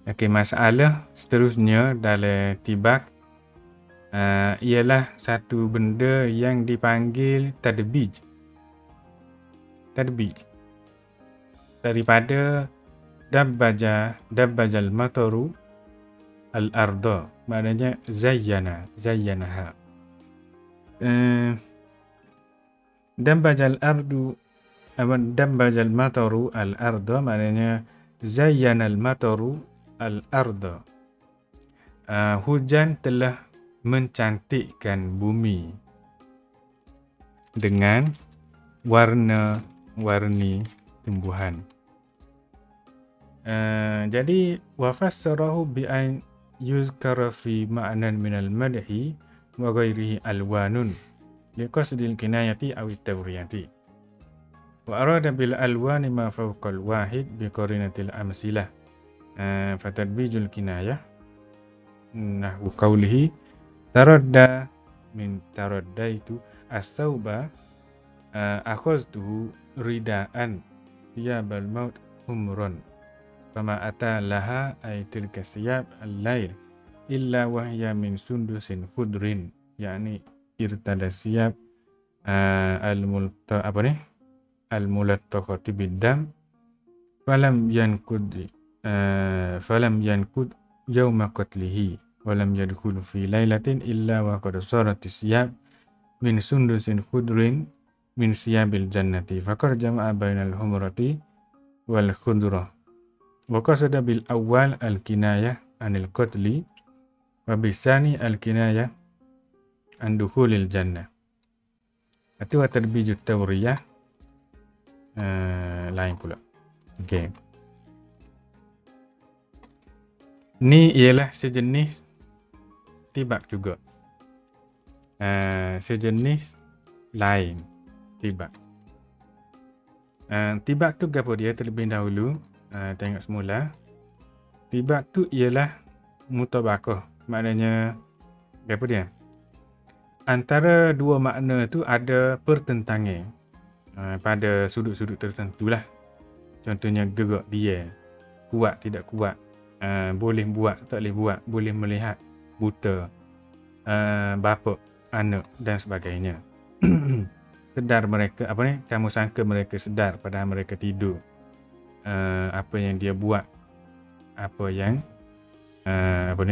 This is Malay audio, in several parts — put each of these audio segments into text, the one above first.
Okey, masalah seterusnya dalam tibak ialah satu benda yang dipanggil tadbij. Tadbij daripada dabbajal mataru al-arda, maknanya zayyanaha. Dabbajal mataru al-arda maknanya zayyanal mataru al-arda. Hujan telah mencantikkan bumi dengan warna-warni tumbuhan. Jadi wafassarahu bi an yuzkara fi ma'nan minal madhi wa ghairihi alwanun liqasdil kinayati aw at-tawriyati. Wa arada bil alwani ma fawqa al-wahid bi qarinatil amsilah. Fatadbijul kinayah nahwu qawlihi taradda min taraddaitu as-sauba akhaztuhu ridaan thiyabal maut humron fama ata laha ay tilka siyab al-lail illa wahya min sundusin khudrin, yakni irtada siyab al-mulattaqati biddam falam yankud yawma qatlihi walam yadkhul fi lailatin illa wa qad sarat siyab min sundusin khudrin min siyabil jannati faqad jama'a bainal humrati wal khudra wa qasada bil awwal al kinayah anil qatli wa bisani al kinayah an dukhulil jannah. Itu tadbijut tawriyah lain pula. Okey. Ni ialah sejenis tibak juga. Sejenis lain tibak. Tibak tu apa dia terlebih dahulu? Tengok semula. Tibak tu ialah mutabaqah. Maknanya apa dia? Antara dua makna tu ada pertentangan pada sudut-sudut tertentu lah. Contohnya gerak dia, kuat tidak kuat, boleh buat tak boleh buat, boleh melihat, buta, bapa, anak dan sebagainya. Sedar mereka, kamu sangka mereka sedar padahal mereka tidur. Apa yang dia buat, apa yang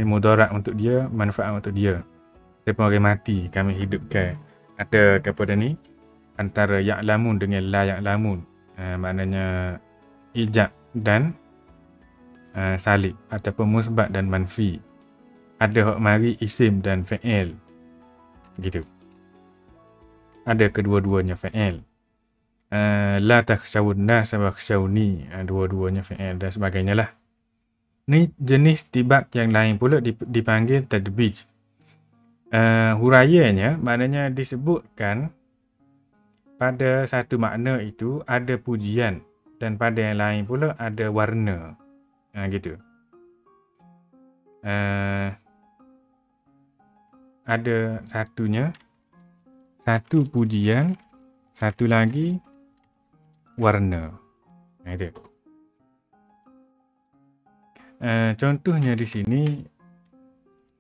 mudarat untuk dia, manfaat untuk dia. Siapa orang mati kami hidupkan. Ada kepada ni antara ya'lamun dengan la ya'lamun, maknanya ijab dan salib ataupun musbat dan manfi. Ada hak mari isim dan fa'il gitu. Ada kedua-duanya fa'il. La takhshawun nas wakhshawni, dua-duanya fa'il dan sebagainya lah. Ni jenis tibak yang lain pula dipanggil tadbij. Hurayanya maknanya disebutkan pada satu makna itu ada pujian dan pada yang lain pula ada warna. Gitu. Ada satunya satu pujian, satu lagi warna. Itu. Contohnya di sini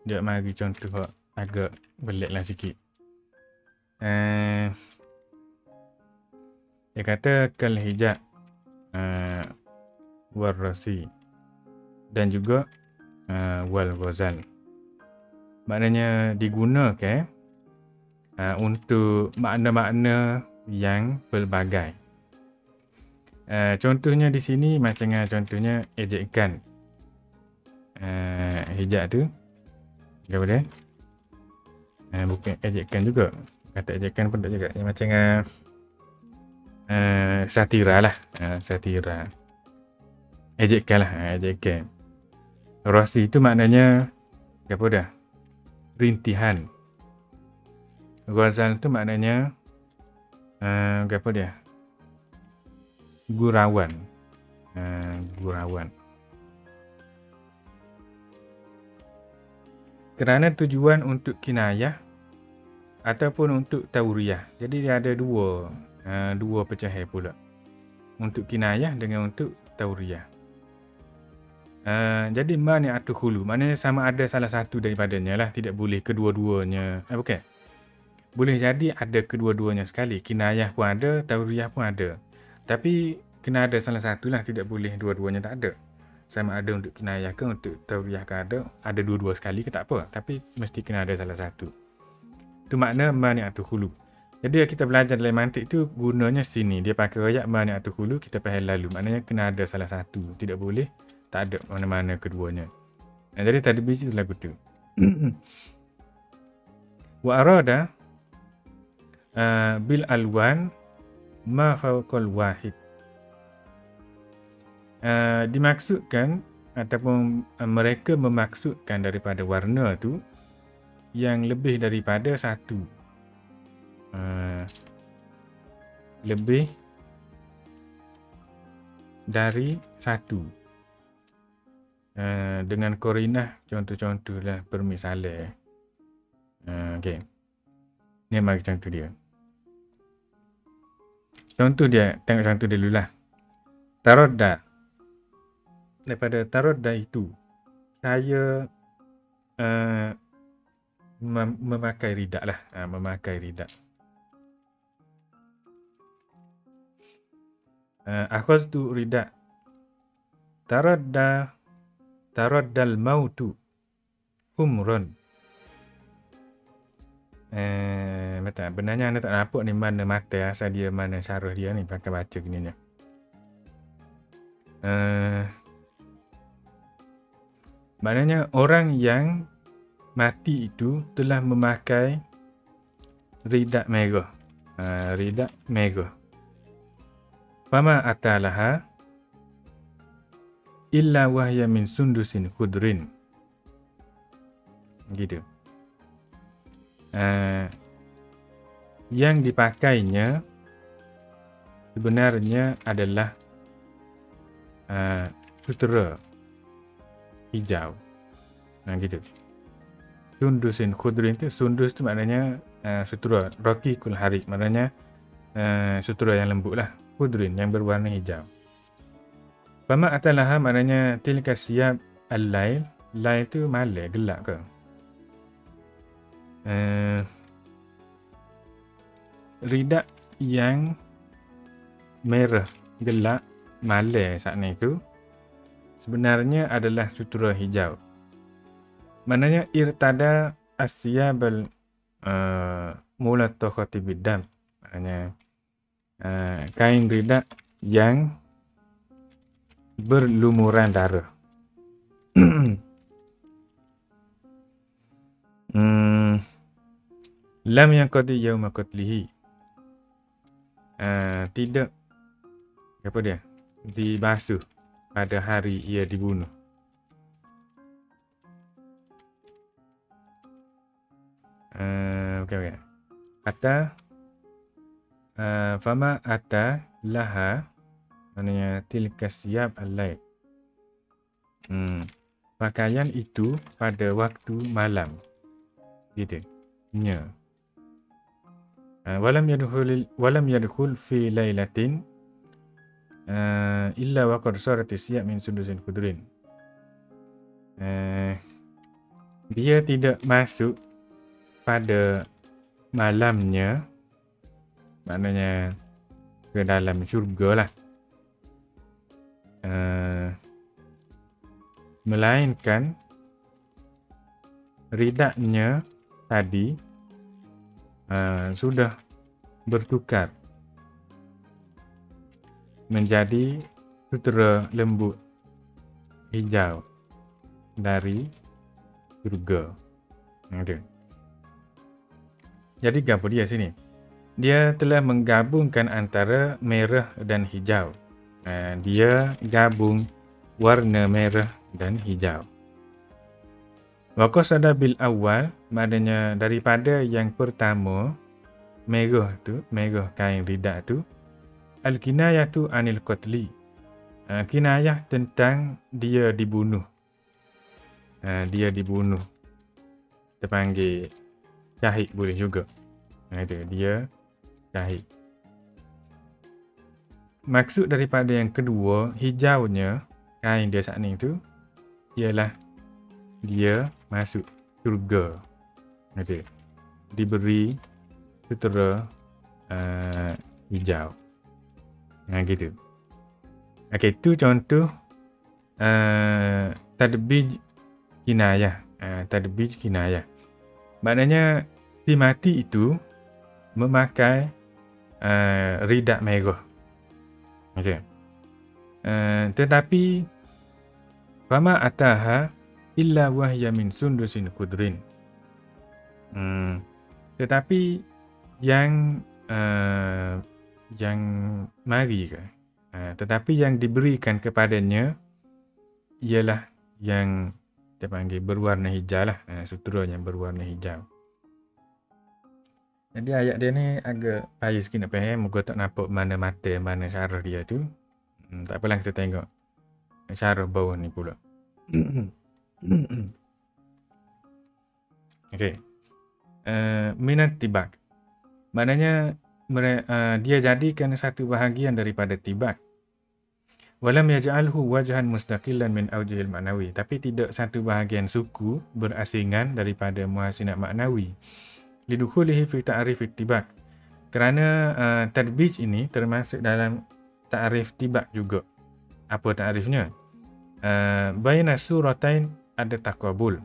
dia mari contoh agak beliklah sikit. Dia kata kal hijab warrasi dan juga wal ghazal. Maknanya digunakan untuk makna-makna yang pelbagai. Contohnya di sini macam contohnya ejekan. Hijab tu apa dia? Bukan ejekan juga. Kata ejekan pun tak juga. Yang macam satira lah. Satira. Ejekan lah. Ejekan. Rasi itu maknanya apa dah? Rintihan. Ghazal tu maknanya apa dia? Gurauan. Gurauan. Kerana tujuan untuk kinayah ataupun untuk tauriyah. Jadi dia ada dua pecahan pula. Untuk kinayah dengan untuk tauriyah. Jadi mani'atu khulu maknanya sama ada salah satu daripadanya lah, tidak boleh kedua-duanya. Bukan. Boleh jadi ada kedua-duanya sekali. Kinayah pun ada, tauriyah pun ada. Tapi kena ada salah satu lah, tidak boleh dua-duanya tak ada. Sama ada untuk kinayah ke untuk tauriyah ke ada dua-dua sekali ke tak apa. Tapi mesti kena ada salah satu. Itu makna mani'atu khulu. Jadi kita belajar dalam mantik tu gunanya sini. Dia pakai royak mani'atu khulu, kita faham lalu. Maknanya kena ada salah satu. Tidak boleh tak ada mana-mana keduanya. Jadi tadi biji tu lagu tu. Wa arada bil alwan ma fawqal wahid. Dimaksudkan ataupun mereka memaksudkan daripada warna tu yang lebih daripada satu. Lebih dari satu. Dengan korinah contoh-contohlah permisalan. Okey. Ni mari contoh dia. Contoh dia, tengok contoh dia dululah. Taradda. Daripada taradda itu, saya memakai ridak lah. Memakai ridak. Akhaztu ridak. Taraddal mautu humrun. Benarnya anda tak nampak ni mana mata asal dia, mana syarah dia ni pakai baca gini ni. Maknanya orang yang mati itu telah memakai ridak merah. Ridak merah. Fama atalaha illa wahya min sundusin khudrin. Gitu. Yang dipakainya sebenarnya adalah sutera hijau. Gitu. Sundusin khudrin tu, sundus tu maknanya sutera, raqiqul harik, maknanya sutera yang lembut lah. Khudrin yang berwarna hijau. Fama atalaha maknanya tilka siyab al-lail. Lail tu malam, gelap ke? Ridak yang merah, gelap, malam saat ni tu sebenarnya adalah sutera hijau. Maknanya irtada asyabal mulatakhati bidam. Maknanya kain ridak yang berlumuran darah. Lam yanqadi yauma qatlihi. Tidak apa dia? Dibasuh pada hari ia dibunuh. Okey. Ata fama ata laha maknanya tilka siyab al-lail. Pakaian itu pada waktu malam. Gitu. Nya. Walam yadkhul fi lailatin illa wa qad sarat siyab min sundusin khudrin. Dia tidak masuk pada malamnya, maknanya ke dalam syurga lah. Melainkan ridaknya tadi sudah bertukar menjadi sutera lembut hijau dari surga. Jadi apa dia sini? Dia telah menggabungkan antara merah dan hijau. Dia gabung warna merah dan hijau. Wa qasada bil awal, maknanya daripada yang pertama merah tu, merah kain ridak tu, al kinayatu anil qatli. Kinayah tentang dia dibunuh. Dia dibunuh. Kita panggil syahid boleh juga. Itu dia syahid. Maksud daripada yang kedua, hijaunya kain dia saat ni tu ialah dia masuk syurga. Okey. Diberi sutera hijau. Gitu. Okey, itu contoh tadbij kinayah. Tadbij kinayah. Maknanya si mati itu memakai ridak merah. Okey. Tetapi fama ataha illa wahya min sundusin khudrin. Tetapi yang mari ke? Tetapi yang diberikan kepadanya ialah yang kita panggil berwarna hijau lah. Sutera yang berwarna hijau. Jadi ayat dia ni agak payah sikit nak faham. Moga tak nampak mana mata, mana syarah dia tu. Tak apalah, kita tengok syarah bawah ni pula. Okey. Minat tibak. Maknanya dia jadikan satu bahagian daripada tibak. Walam yaj'alhu wajhan mustaqillan min awjihil ma'nawi. Tapi tidak satu bahagian suku berasingan daripada muhasinat maknawi. Lidukhulihi fi ta'rif tibak. Kerana tadbij ini termasuk dalam ta'rif tibak juga. Apa ta'rifnya? Baina suratain ada taqabul.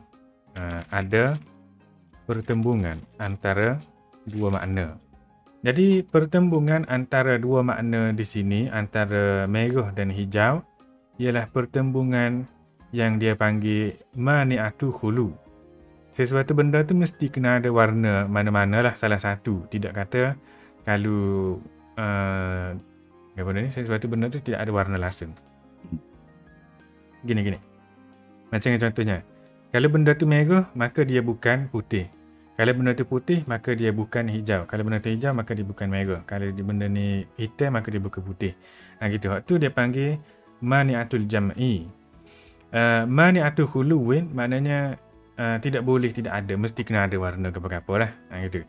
Ada pertembungan antara dua makna. Jadi pertembungan antara dua makna di sini, antara merah dan hijau, ialah pertembungan yang dia panggil mani'atu khulu. Sesuatu benda tu mesti kena ada warna mana-manalah salah satu. Tidak kata kalau sesuatu benda tu tidak ada warna langsung. Gini. Macam contohnya, kalau benda tu merah, maka dia bukan putih. Kalau benda tu putih, maka dia bukan hijau. Kalau benda tu hijau, maka dia bukan merah. Kalau benda ni hitam, maka dia bukan putih. Gitu. Waktu dia panggil mani'atul jam'i. Mani'atul khuluwin maknanya tidak boleh tidak ada. Mesti kena ada warna apa-apa lah. Gitu.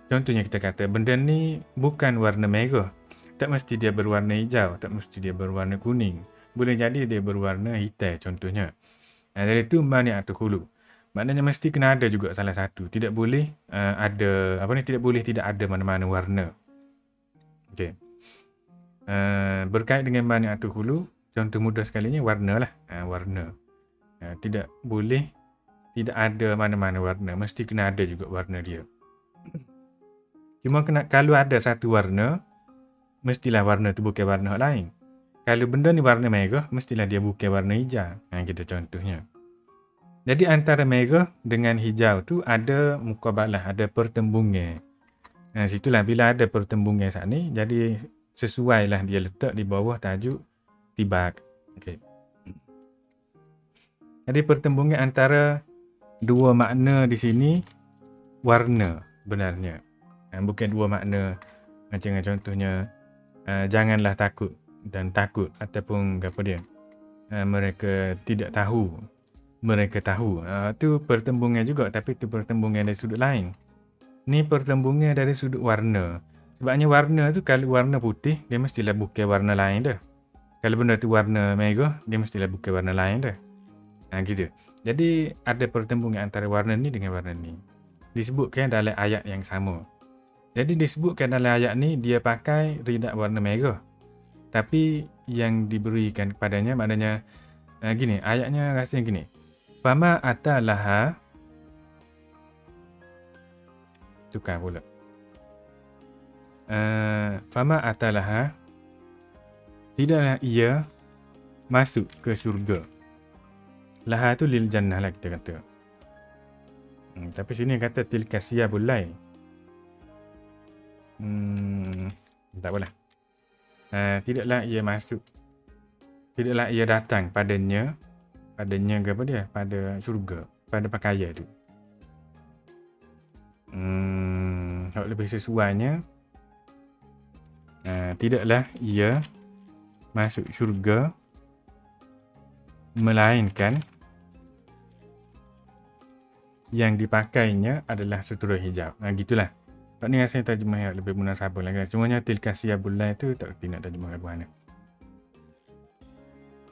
Contohnya kita kata, benda ni bukan warna merah. Tak mesti dia berwarna hijau. Tak mesti dia berwarna kuning. Boleh jadi dia berwarna hitam contohnya. Dari itu mani'atul khulu. Maknanya mesti kena ada juga salah satu. Tidak boleh tidak boleh tidak ada mana-mana warna. Okey. Berkait dengan mani'atul khulu, contoh mudah sekalinya warna lah. Warna. Tidak boleh tidak ada mana-mana warna. Mesti kena ada juga warna dia. Cuma kalau ada satu warna, mestilah warna tu bukan warna lain. Kalau benda ni warna merah, mestilah dia bukan warna hijau. Kita contohnya. Jadi antara merah dengan hijau tu ada muqabalah, ada pertembungan. Situlah bila ada pertembungan saat ni, jadi sesuailah dia letak di bawah tajuk tibak. Okey. Jadi pertembungan antara dua makna di sini warna sebenarnya. Bukan dua makna macam contohnya janganlah takut dan takut ataupun apa dia. Mereka tidak tahu. Mereka tahu. Itu pertembungan juga, tapi itu pertembungan dari sudut lain. Ni pertembungan dari sudut warna. Sebabnya warna tu kalau warna putih, dia mestilah bukan warna lain dah. Kalau benda tu warna merah, dia mestilah bukan warna lain dah. Gitu. Jadi ada pertembungan antara warna ni dengan warna ni. Disebutkan dalam ayat yang sama. Jadi disebutkan dalam ayat ni dia pakai ridak warna merah. Tapi yang diberikan kepadanya maknanya gini, ayatnya rasanya gini. Fama atalaha, tukar pula. Fama atalaha, tidaklah ia masuk ke syurga. Laha tu lil jannah lah kita kata. Tapi sini kata tilka siyabul lail. Tak apalah. Tidaklah ia masuk. Tidaklah ia datang padanya ke apa dia? Pada syurga, pada pakaian tu. Kalau lebih sesuainya, tidaklah ia masuk syurga melainkan yang dipakainya adalah sutera hijau. Gitulah. Pak ni rasanya terjemah yang lebih munasabah lagi. Cumanya tilka siyabul lail tu tak nak terjemah lagu mana.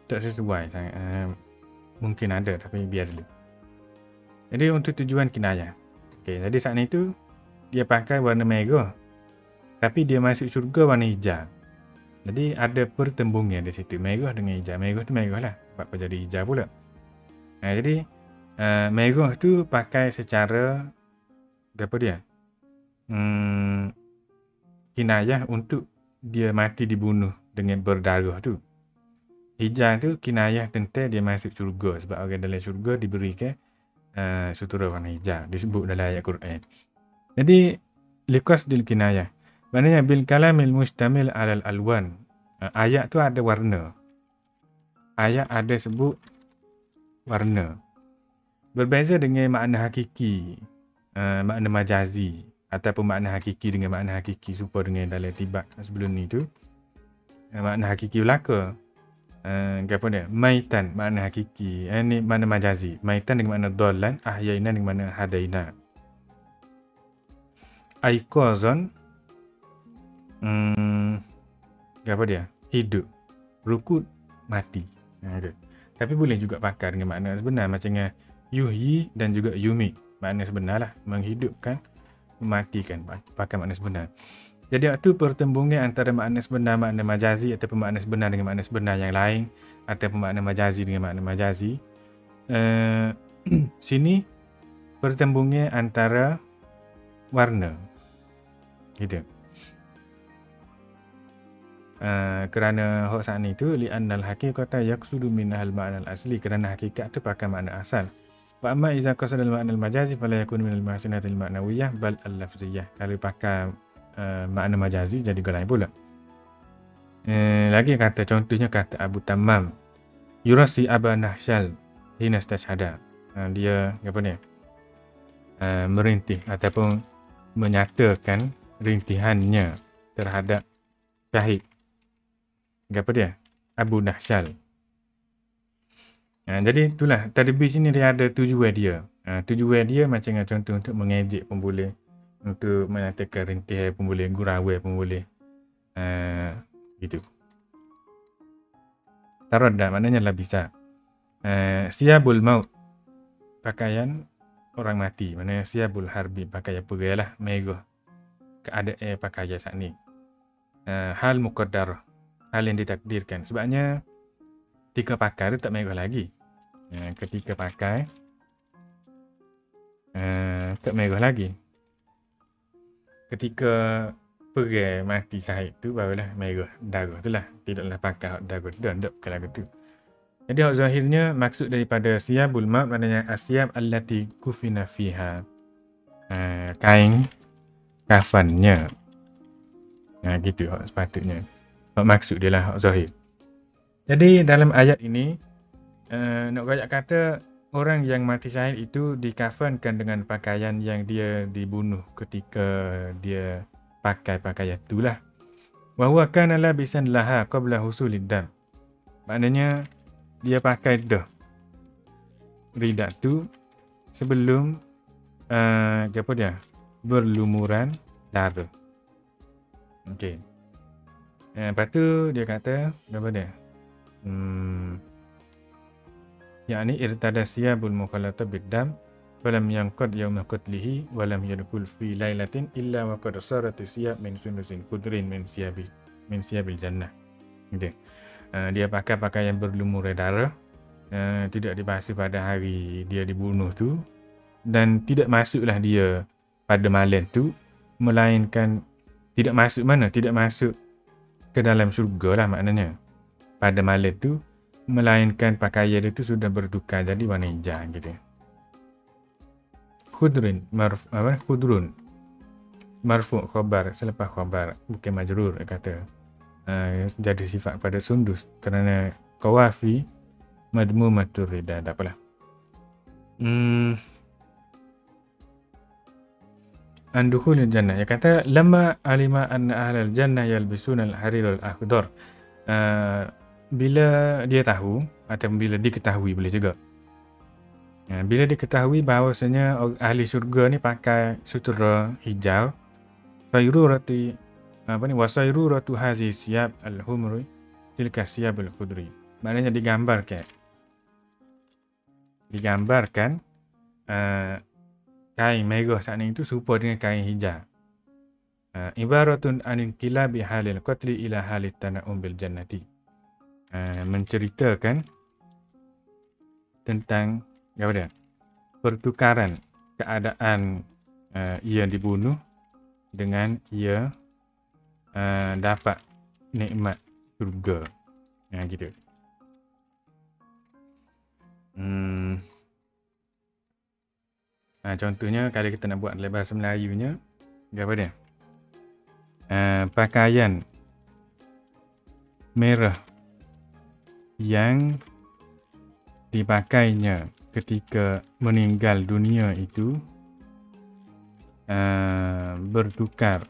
Tak sesuai sangat. Mungkin ada, tapi biar dulu. Jadi untuk tujuan kinayah. Okey, jadi saat ni tu dia pakai warna merah. Tapi dia masuk syurga warna hijau. Jadi ada pertembungan di situ, merah dengan hijau. Merah tu merah lah, sebab apa jadi hijau pula. Jadi merah tu pakai secara apa dia? Kinayah untuk dia mati dibunuh dengan berdarah tu. Hijau tu kinayah tentang dia masuk syurga, sebab orang dalam syurga diberikan sutera warna hijau, disebut dalam ayat Quran. Jadi liqasdil kinayah, maknanya bil kalamil mustamil alal alwan. Ayat tu ada warna. Ayat ada sebut warna. Berbeza dengan makna hakiki, makna majazi ataupun makna hakiki dengan makna hakiki serupa dengan dalam tibat sebelum ni tu. Makna hakiki belaka. Apa dia? Maitan makna hakiki. Ini makna majazi. Maitan dengan makna dhallan, ahyayna dengan makna hadaina. Aiqazan apa dia? Hidup. Rukut, mati. Tapi boleh juga pakai dengan makna sebenar macam yuhyi dan juga yumit. Makna sebenar lah, menghidupkan, mematikan, pakai makna sebenar. Jadi waktu pertembungan antara makna sebenar, makna majazi ataupun makna sebenar dengan makna sebenar yang lain, ataupun makna majazi dengan makna majazi. Sini pertembungan antara warna. Gitu. Kerana hak saat ni tu li'annal haqiqata yaqsudu minal ma'nal asli, kerana hakikat tu pakai makna asal. Wa amma iza qasada al ma'nal majazi fala yakun minal mahsinatil ma'nawiyah bal al lafziyah. Kalau pakai makna majazi jadi galai pula. Lagi kata contohnya kata Abu Tammam yurasi Aba Nahsyal hina stashhada. Dia apa ni? Merintih ataupun menyatakan rintihannya terhadap syahid. Apa dia? Abu Nahsyal. Jadi itulah tadbir sini dia ada tujuan dia. Tujuan dia macam contoh untuk mengejek pun boleh, untuk menyatakan rintihan pun boleh, gurauan pun boleh. Gitu. Taradda maknanya lah bisa. Siyabul maut, pakaian orang mati. Maknanya siyabul harbi, pakaian perang lah, merah. Keadaan pakaian saat ni. Hal muqaddar, hal yang ditakdirkan. Sebabnya ketika pakai tu tak merah lagi. Ketika pakai tak merah lagi. Ketika perang mati syahid tu barulah merah darah tu lah. Tidaklah pakai darah tu, tak bukan lagu tu. Jadi hak zahirnya maksud daripada siyabul maut maknanya asyab allati kufina fiha. Kain kafannya. Gitu hak sepatutnya. Hak maksud dia lah hak zahir. Jadi dalam ayat ini nak rakyat kata orang yang mati syahid itu dikafankan dengan pakaian yang dia dibunuh ketika dia pakai pakaian itulah. Wa huwa kana labisan laha qabla husulid dam. Maknanya dia pakai dah ridak tu sebelum apa dia? Berlumuran darah. Okey. Lepas tu dia kata apa dia? Yani irtada siyabul mukhalata biddam falam yanqad yawma qatlihi walam yadkhul fi lailatin illa wa qad sarat siyab min sunusin khudrin min siyabil jannah. Gitu. Dia pakai pakaian berlumuran darah, tidak dibasuh pada hari dia dibunuh tu, dan tidak masuklah dia pada malam tu, melainkan tidak masuk mana? Tidak masuk ke dalam syurga lah maknanya pada malam tu, melainkan pakaian itu sudah bertukar jadi warna hijau gitu. Khudrin khudrun marfu' khabar, selepas khabar bukan majrur kata. Jadi sifat pada sundus kerana qawafi madmumatur rida, tak apalah. Andukhulul jannah, dia kata lamma alima anna ahlal jannah yalbisuna al-harirul akhdar. Bila dia tahu atau bila diketahui boleh juga. Bila diketahui bahawasanya ahli syurga ni pakai sutera hijau, sayrurati wasayruratu hazi siyab al-humri tilka siyabul khudri. Maknanya digambarkan digambarkan kain merah saat ini itu serupa dengan kain hijau. Ibaratun anil kilabi halil qatli ila halit tana'um bil jannati. Menceritakan tentang apa dia? Pertukaran keadaan ia dibunuh dengan ia dapat nikmat surga. Gitu. Contohnya kalau kita nak buat dalam bahasa Melayunya, apa dia? Pakaian merah yang dipakainya ketika meninggal dunia itu bertukar.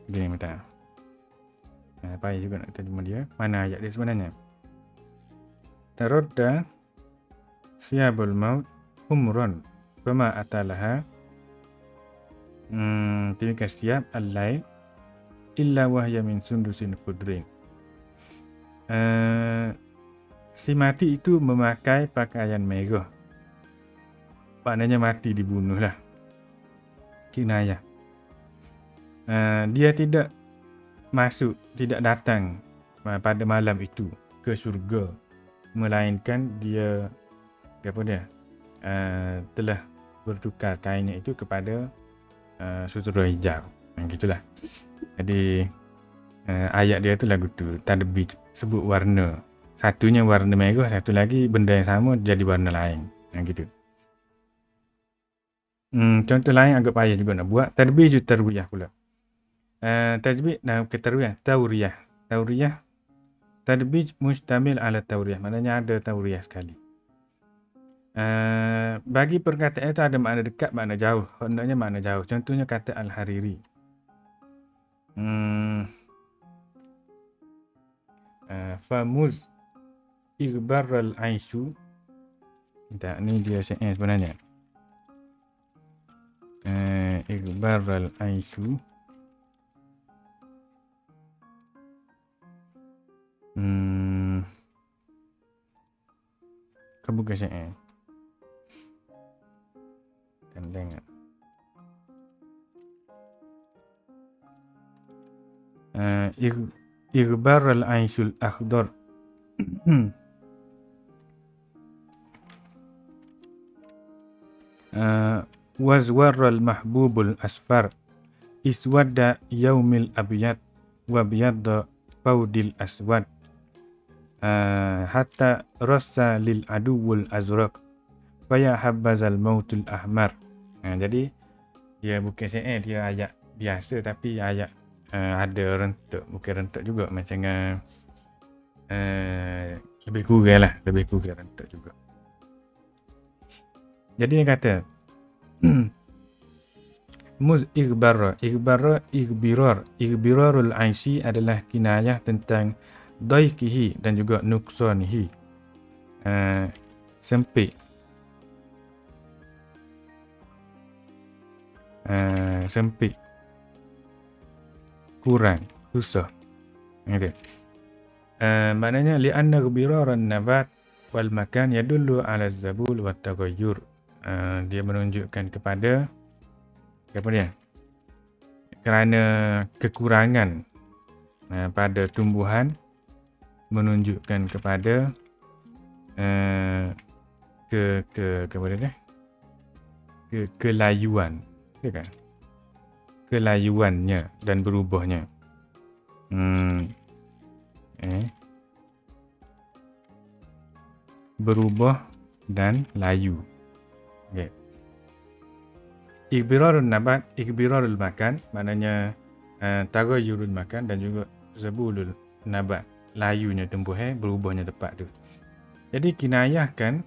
Gini minta. Payah juga nak terjemah dia. Mana ayat dia sebenarnya? Tarodda siyabul maut umron fama atalaha tilka siyab al-lail illa wahya min sundusin khudrin. Si mati itu memakai pakaian merah. Maknanya mati dibunuh lah. Kinayah. Dia tidak masuk, tidak datang pada malam itu ke syurga, melainkan dia telah bertukar kainnya itu kepada sutera hijau. Gitulah. Jadi ayat dia tu lagu tu tadbij, sebut warna. Satunya warna merah, satu lagi benda yang sama jadi warna lain. Gitu. Contoh lain agak payah juga nak buat. Tadbij tarwiyah pula. Tajbid dan ketarwiyah, tauriyah. Tadbij mustamil ala tauriyah. Maknanya ada tauriyah sekali. Bagi perkataan itu ada makna dekat, makna jauh. Hendaknya makna jauh. Contohnya kata Al-Hariri. Famuz igbarral aisyu. Ni dia sebenarnya. Igbarral aisyu. Kebuka saya. Tengok. Igbar al-aishul akhdar. Wazwar al-mahbubul asfar. Iswadda yaumil abiyad. Wabiyadda faudil aswad. Hatta rasa lil aduwul azraq. Faya habbazal mautul ahmar. Jadi dia bukan dia ayat biasa tapi ayat ada rentak, bukan rentak juga, macam lebih kurang rentak juga. Jadi dia kata muz igbirarul aishi adalah kinayah tentang daikihi dan juga nuksanihi, sempit, kurang, susah. Maknanya li'anna ghibiraran nabat wal makan yadullu ala zabul wa taghayyur. Dia menunjukkan kepada kerana kekurangan pada tumbuhan, menunjukkan kepada kelayuan, kan? Kelayuannya dan berubahnya. Berubah dan layu. Okay. Igbirarul nabat, igbirarul makan, maknanya tagayyurul makan dan juga zabulul nabat, layunya tumbuhan, berubahnya tempat tu. Jadi kinayahkan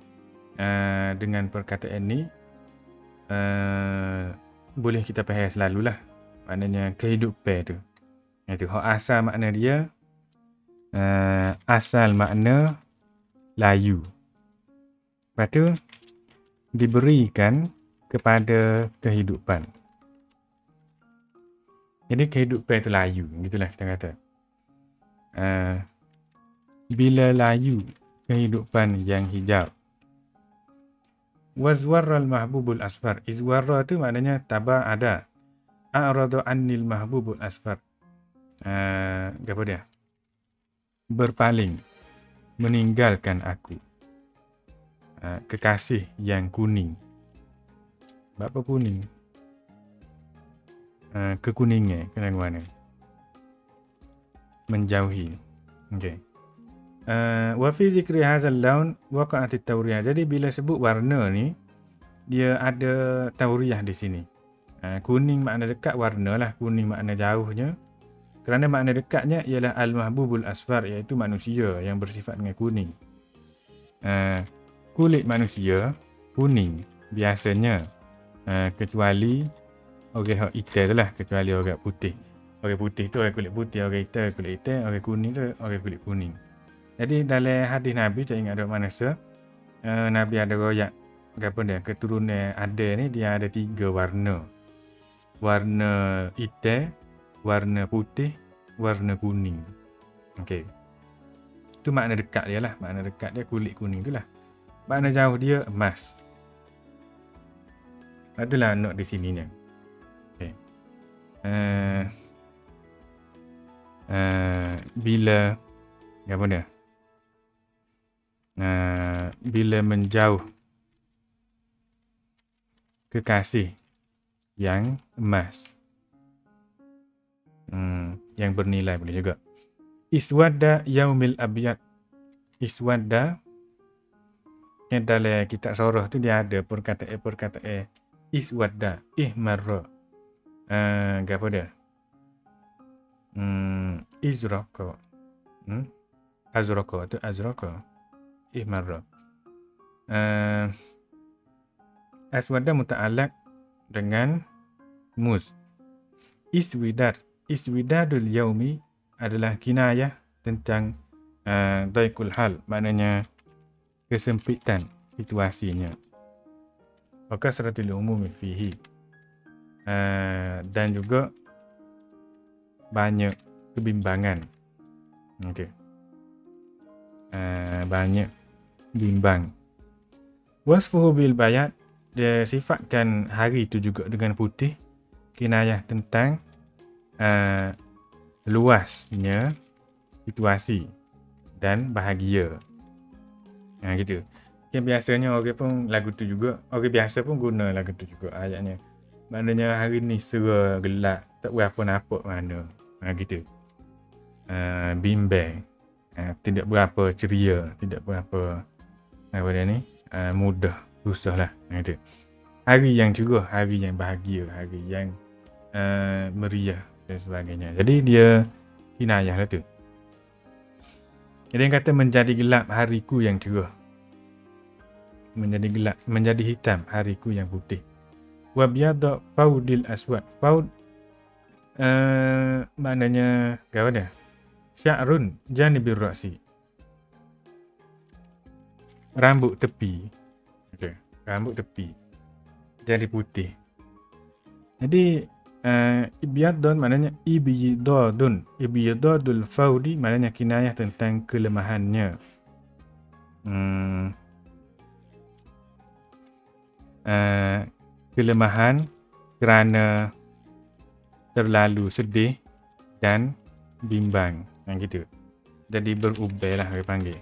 dengan perkataan ni boleh kita faham selalulah, maknanya kehidupan tu. Itu asal makna dia, asal makna layu. Lepas tu diberikan kepada kehidupan. Jadi kehidupan itu layu, gitulah kita kata. Bila layu kehidupan yang hijau. Wazwarral mahbubul asfar. Izwarra tu maknanya tabah ada. A'radu annil mahbubul asfar. Apa dia? Berpaling, meninggalkan aku. Kekasih yang kuning. Apa kuning? Kekuningnya, kenapa mana? Menjauhi. Okey. Wa fi zikri hadzal laun waqa'at at-tawriyah. Jadi bila sebut warna ni, dia ada tauriyah di sini. Kuning makna dekat, warna lah. Kuning makna jauhnya. Kerana makna dekatnya ialah al-mahbubul asfar, iaitu manusia yang bersifat dengan kuning. Kulit manusia kuning biasanya, kecuali orang hitam tu lah, kecuali orang putih. Orang putih tu orang kulit putih, orang hitam kulit hitam, orang kuning tu orang kulit kuning. Jadi dalam hadis Nabi, tak ingat ada mana Nabi ada royak apa dia, keturunan Adam ni dia ada 3 warna. Warna hitam, warna putih, warna kuning. Okey. Tu makna dekat dia lah, makna dekat dia kulit kuning tu lah. Makna jauh dia emas. Itulah note di sininya. Okey. Bila apa dia? Bila menjauh kekasih yang emas, yang bernilai boleh juga. Iswadda yaumil abyad. Iswadda yang dalam kitab surah tu dia ada perkataan iswadda, ihmarra. Apa dia? Izraqa. Azraqa tu azraqa. Ihmarra. Aswadda muta'allaq dengan mus. Iswidadul yaumi adalah kinayah tentang daikul hal, maknanya kesempitan situasinya. Wa kasratil umumi fihi. Dan juga banyak kebimbangan. Okey. Banyak bimbang. Wasfuhu bil bayat, dia sifatkan hari itu juga dengan putih, kinayah tentang luasnya situasi dan bahagia. Gitu. Yang biasanya orang pun lagu tu juga, orang biasa pun guna lagu tu juga ayatnya. Maknanya hari ni serba gelap, tak berapa nampak mana. Gitu. Bimbang. Tidak berapa ceria, tidak berapa apa dia ni, mudah, susah lah. Gitu. Hari yang cerah, hari yang bahagia, hari yang meriah dan sebagainya. Jadi dia kinayah lah tu. Jadi yang kata menjadi gelap hariku yang cerah, menjadi gelap, menjadi hitam hariku yang putih. Wa biyadha faudil aswad. Faud maknanya apa dia? Sya'run janibir ra'si. Rambut tepi. Okey, rambut tepi jadi putih. Jadi ibyadun maknanya ibyadun. Ibyadul faudi maknanya kinayah tentang kelemahannya. Kelemahan kerana terlalu sedih dan bimbang, yang gitu. Jadi berubah lah orang panggil.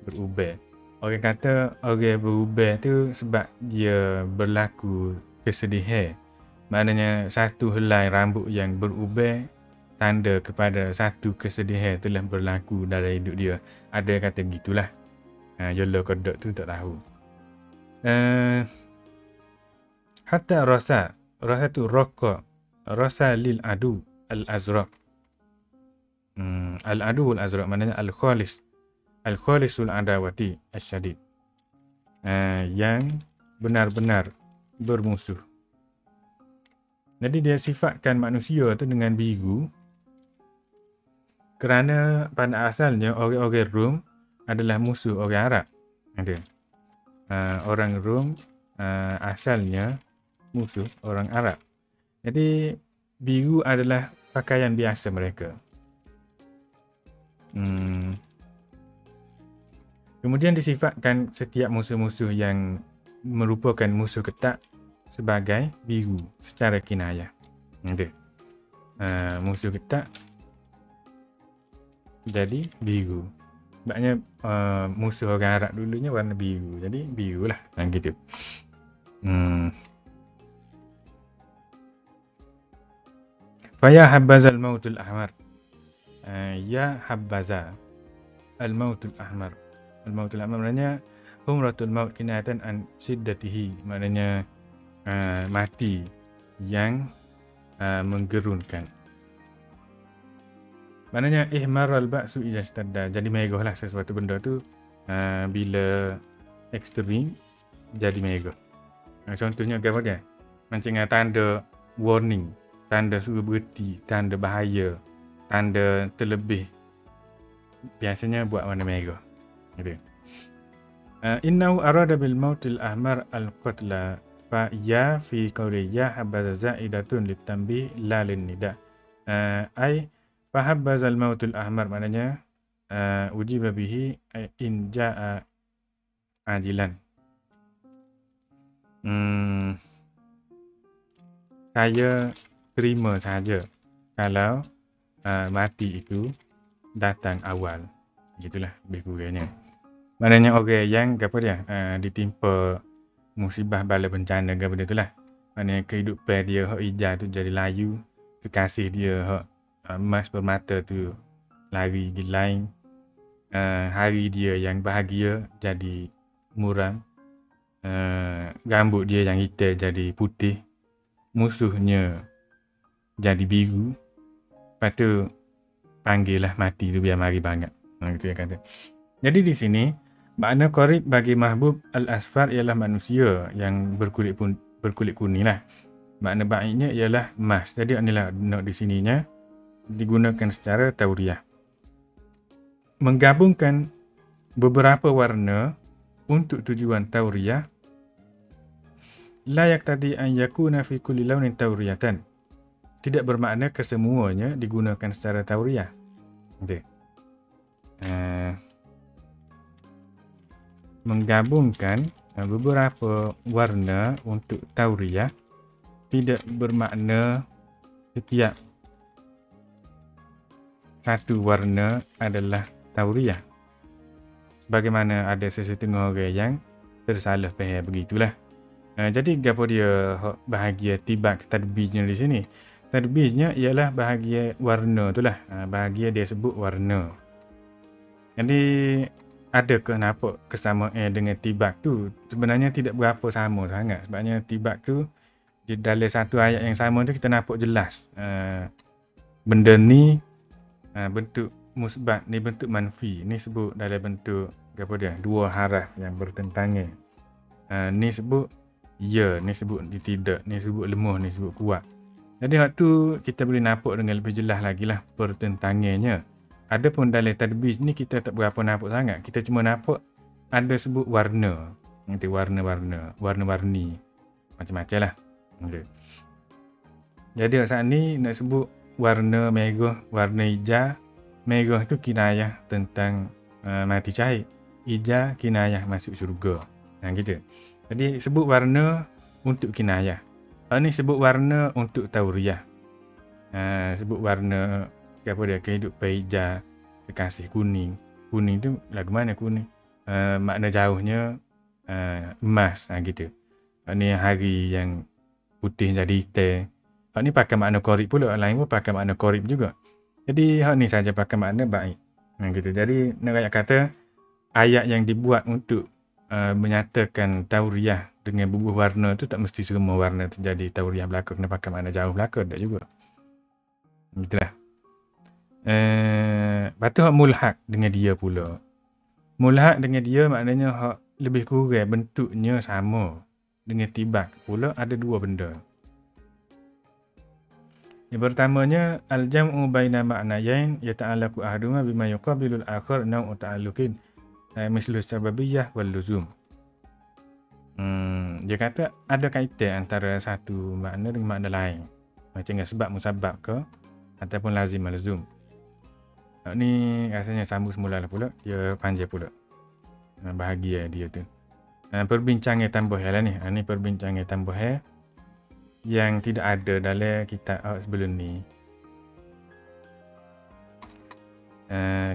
Berubah. Orang kata orang berubah tu sebab dia berlaku kesedihan. Maknanya satu helai rambut yang berubah tanda kepada satu kesedihan telah berlaku dalam hidup dia. Ada yang kata gitulah. Yolo kodok tu tak tahu. Hatta rasa tu rokok. Rasa lil adu al-azraq. Al-adu al-azraq maknanya al-khalis. Al-khalisul adawati asyadid. Yang benar-benar bermusuh. Jadi dia sifatkan manusia tu dengan biru kerana pada asalnya orang-orang Rom adalah musuh orang Arab. Ada. Orang Rom asalnya musuh orang Arab. Jadi biru adalah pakaian biasa mereka. Kemudian disifatkan setiap musuh-musuh yang merupakan musuh ketak sebagai biru secara kinayah. Ada. Musuh ketak jadi biru. Sebabnya musuh orang Arab dulunya warna biru. Jadi biru lah. Gitu. Faya habbazal mautul ahmar. Ya habbaza al-mautul ahmar. Al-mautul ahmar maknanya humratul maut kinayatan an siddatihi. Maknanya mati yang menggerunkan. Maknanya ihmaral ba'su idza istadda. Jadi merah lah sesuatu benda tu bila ekstrim jadi merah. Contohnya apa dia? Macam tanda warning, tanda suruh berhenti, tanda bahaya, tanda terlebih. Biasanya buat warna merah. Gitu. Innahu arada bil mautil ahmar al-qatla fa ya fi qawli ya habbaza za'idatun litanbih la lin nida. Ai fahabbazal mautul ahmar maknanya ujiba bihi in jaa ajilan. Saya terima saja kalau mati itu datang awal. Gitulah lebih kurangnya. Maknanya orang yang apa dia ditimpa musibah bala bencana ke benda itulah. Maknanya kehidupan dia hak hijau tu jadi layu, kekasih dia hak emas bermata tu lari di lain, hari dia yang bahagia jadi muram, rambut dia yang hitam jadi putih, musuhnya jadi biru. Lepas tu panggil lah mati tu biar mari banget. Gitu dia kata. Jadi di sini makna qarib bagi mahbub al-asfar ialah manusia yang berkulit kuning lah. Makna baiknya ialah emas. Jadi inilah di sininya digunakan secara tauriah. Menggabungkan beberapa warna untuk tujuan tauriah la yaqtadi an yakuna fi kulli launin tauriyatan. Tidak bermakna kesemuanya digunakan secara tauriah. Okey. Menggabungkan beberapa warna untuk tauriah tidak bermakna setiap satu warna adalah tauriah. Sebagaimana ada sesetengah orang yang tersalah faham begitulah. Jadi apa dia bahagia tibak tadbijnya di sini? Tadbijnya ialah bahagia warna itulah. Bahagia dia sebut warna. Jadi adakah nampak kesamaan dengan tibak tu? Sebenarnya tidak berapa sama sangat. Sebabnya tibak tu di dalam satu ayat yang sama tu kita nampak jelas. Benda ni bentuk musbat, ni bentuk manfi. Ni sebut dalam bentuk apa dia? Dua haraf yang bertentangan. Ni sebut ya, ni sebut tidak, ni sebut lemah, ni sebut kuat. Jadi waktu kita boleh nampak dengan lebih jelas lagi lah pertentangannya. Adapun dalam tadbij ni kita tak berapa nampak sangat. Kita cuma nampak ada sebut warna. Nanti warna-warna, warna-warni. Macam-macam lah. Okay. Jadi saat ni nak sebut warna merah, warna hijau. Merah tu kinayah tentang mati syahid. Hijau kinayah masuk syurga. Gitu. Jadi sebut warna untuk kinayah. Ni sebut warna untuk tauriah. Sebut warna apa dia, kehidupan hijau, kekasih kuning. Kuning tu lagu mana kuning? Makna jauhnya emas. Gitu. Ni hari yang putih jadi hitam. Ni pakai makna qarib pula. Lain pun pakai makna qarib juga. Jadi ni saja pakai makna baik. Gitu. Jadi nak rakyat kata ayat yang dibuat untuk menyatakan tauriah dengan bubuh warna tu tak mesti semua warna tu jadi tauriah belaka. Kena pakai makna jauh belaka. Tak juga. Gitulah. Lepas tu hak mulhaq dengan dia pula. Mulhaq dengan dia maknanya hak lebih kurang bentuknya sama. Dengan tibak pula ada dua benda. Yang pertamanya al-jam'u baina ma'nayain yata'allaqu ahaduhuma bima yuqabilul akhar naw'u ta'alluqin mislu sababiyah wal luzum. Dia kata ada kaitan antara satu makna dengan makna lain. Macam sebab musabab ke ataupun lazim malzum. Ni rasanya sambung semula lah pula. Dia panjang pula. bahagia dia tu. Perbincangan tambahan lah ni. Ni perbincangan tambahan yang tidak ada dalam kitab sebelum ni.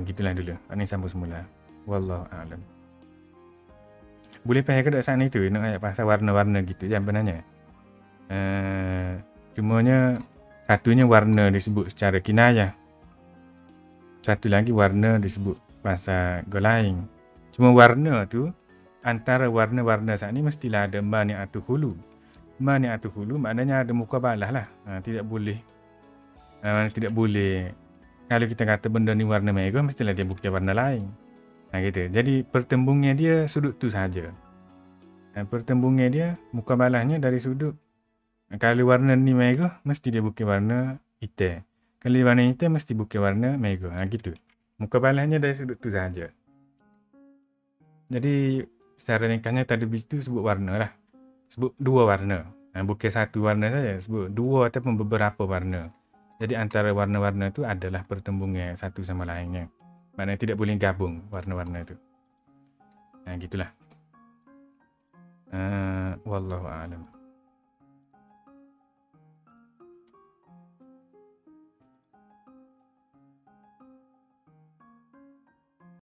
Gitulah dulu. Ni sambung semula. Wallahu a'lam. Boleh faham ke tak sana itu? Nak ayat pasal warna-warna gitu je sebenarnya. Cumanya satunya warna disebut secara kinayah. Satu lagi warna disebut pasal lain. Cuma warna tu antara warna-warna saat ni mestilah ada mani'atu hulu. Mani'atu hulu maknanya ada mukabalah lah. Tidak boleh kalau kita kata benda ni warna merah mestilah dia bukan warna lain. Gitu. Jadi pertembungnya dia sudut tu saja. Pertembungnya dia mukabalahnya dari sudut kalau warna ni merah mesti dia bukan warna hitam. Kalau warna hitam mesti bukan warna merah. Gitu. Mukabalahnya dari sudut tu saja. Jadi secara ringkasnya tadi itu sebut warna lah. Sebut dua warna. Bukan satu warna saja. Sebut dua ataupun beberapa warna. Jadi antara warna-warna itu adalah pertembungan satu sama lainnya. Maknanya tidak boleh gabung warna-warna itu. Gitulah. Wallahu a'lam.